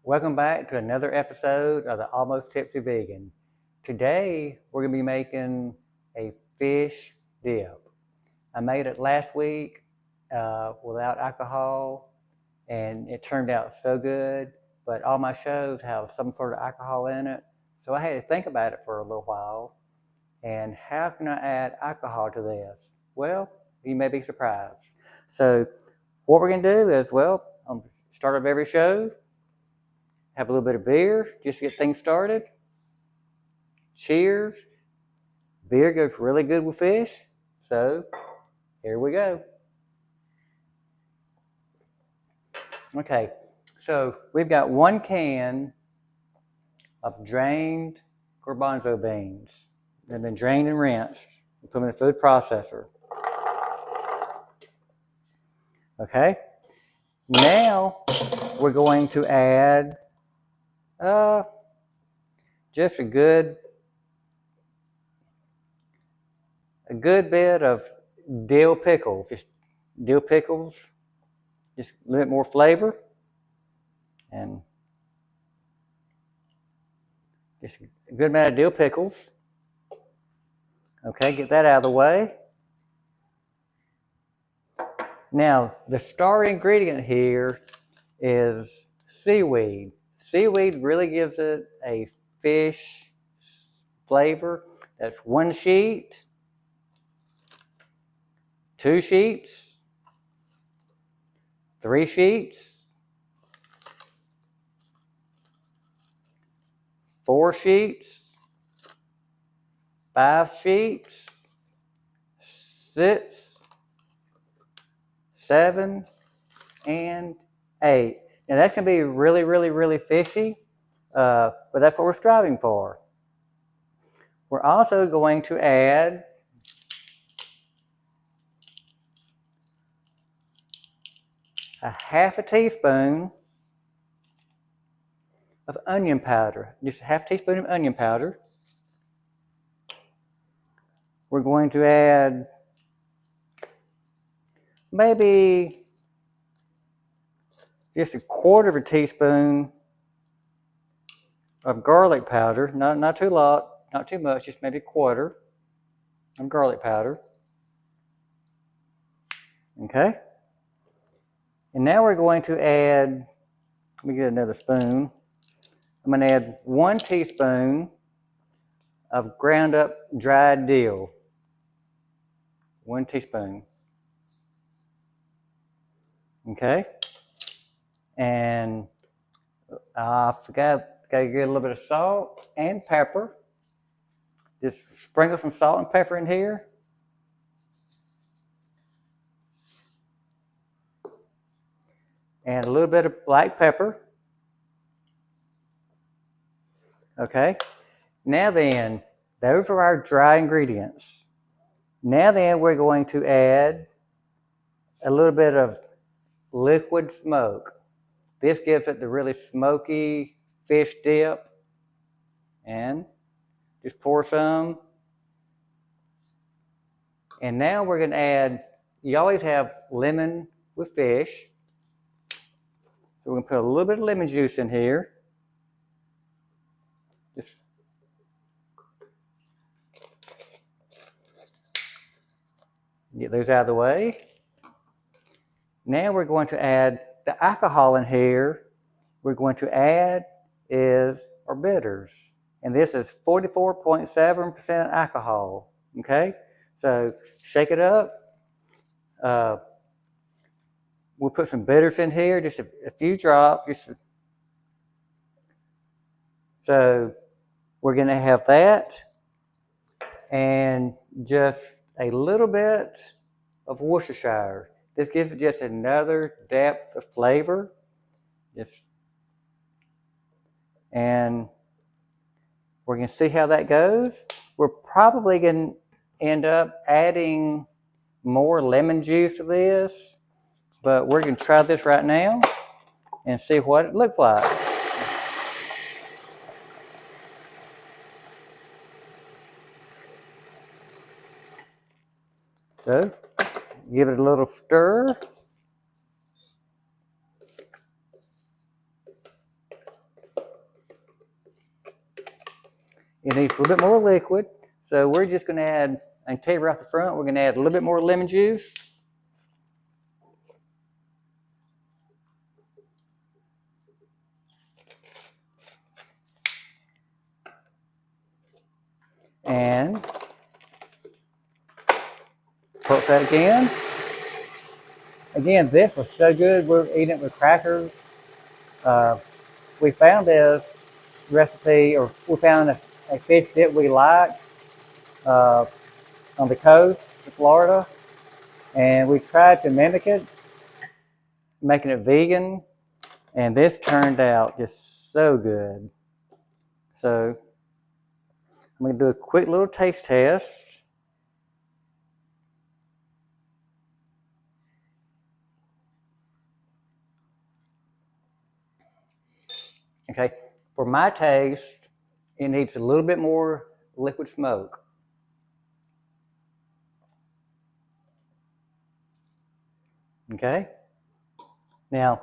Welcome back to another episode of the Almost Tipsy Vegan. Today we're going to be making a fish dip. I made it last week without alcohol and it turned out so good, but all my shows have some sort of alcohol in it, so I had to think about it for a little while. And how can I add alcohol to this? Well, you may be surprised. So what we're going to do is, on the start of every show, have a little bit of beer just to get things started. Cheers. Beer goes really good with fish. So here we go. Okay, so we've got 1 can of drained garbanzo beans. They've been drained and rinsed. We put them in a food processor. Okay, now we're going to add just a good bit of dill pickles. Just dill pickles, just a little bit more flavor, and just a good amount of dill pickles. Okay, get that out of the way. Now, the star ingredient here is seaweed. Seaweed really gives it a fish flavor. That's 1 sheet, 2 sheets, 3 sheets, 4 sheets, 5 sheets, 6, 7, and 8. Now that's going to be really, really, really fishy, but that's what we're striving for. We're also going to add a half a teaspoon of onion powder, just a half teaspoon of onion powder. We're going to add maybe just a quarter of a teaspoon of garlic powder, not too lot, not too much, just maybe a quarter of garlic powder. Okay? And now we're going to add, let me get another spoon. I'm going to add 1 teaspoon of ground up dried dill. 1 teaspoon. Okay? And I forgot, got to get a little bit of salt and pepper. Just sprinkle some salt and pepper in here. And a little bit of black pepper. Okay? Now then, those are our dry ingredients. Now then, we're going to add a little bit of liquid smoke. This gives it the really smoky fish dip. And just pour some. And now we're going to add, you always have lemon with fish. So we're going to put a little bit of lemon juice in here. Just get those out of the way. Now we're going to add the alcohol in here. We're going to add is our bitters. And this is 44.7% alcohol. Okay? So shake it up. We'll put some bitters in here, just a few drops. So we're going to have that, and just a little bit of Worcestershire. This gives it just another depth of flavor. And we're going to see how that goes. We're probably going to end up adding more lemon juice to this, but we're going to try this right now and see what it looks like. So, give it a little stir. it needs a little bit more liquid. So we're just going to add, I can tell you right off the front, we're going to add a little bit more lemon juice. And put that again. Again, this was so good, we're eating it with crackers. We found this recipe, or we found a fish dip we like on the coast of Florida, and we tried to mimic it, making it vegan, and this turned out just so good. So I'm going to do a quick little taste test. Okay, for my taste, it needs a little bit more liquid smoke. Okay, now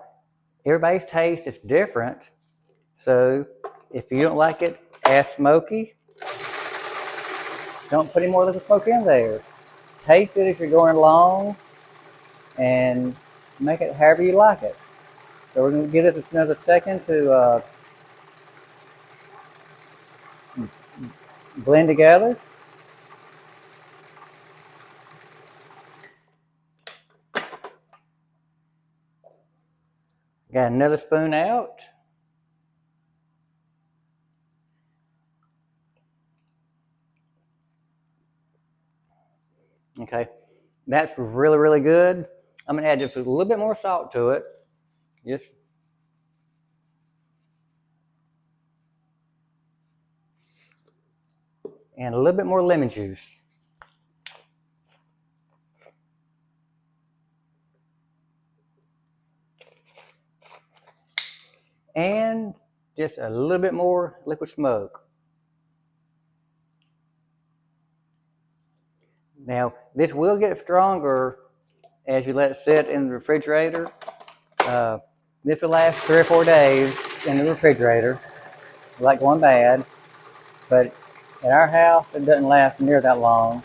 everybody's taste is different, so if you don't like it as smoky, don't put any more liquid smoke in there. Taste it as you're going along and make it however you like it. So we're going to give it another second to blend together. Got another spoon out. Okay, that's really, really good. I'm going to add just a little bit more salt to it. Just and a little bit more lemon juice. And just a little bit more liquid smoke. Now, this will get stronger as you let it sit in the refrigerator. This will last 3 or 4 days in the refrigerator, like going bad. But at our house, it doesn't last near that long.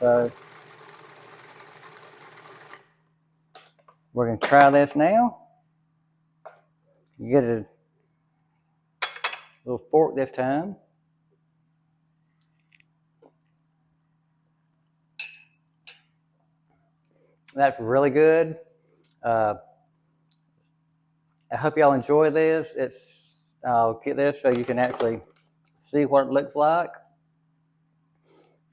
So we're going to try this now. You get a little fork this time. That's really good. I hope y'all enjoy this. I'll get this so you can actually see what it looks like.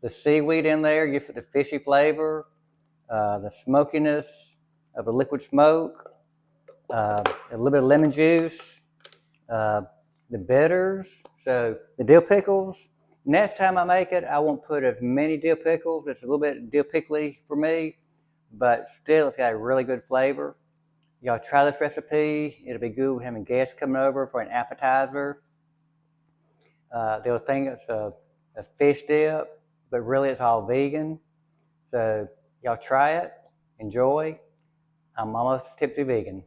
The seaweed in there gives it the fishy flavor, the smokiness of the liquid smoke, a little bit of lemon juice, the bitters, so the dill pickles. Next time I make it, I won't put as many dill pickles. It's a little bit dill pickly for me, but still it's got a really good flavor. Y'all try this recipe. It'll be good with having guests coming over for an appetizer. They'll think it's a fish dip, but really it's all vegan. So y'all try it, enjoy. I'm almost tipsy vegan.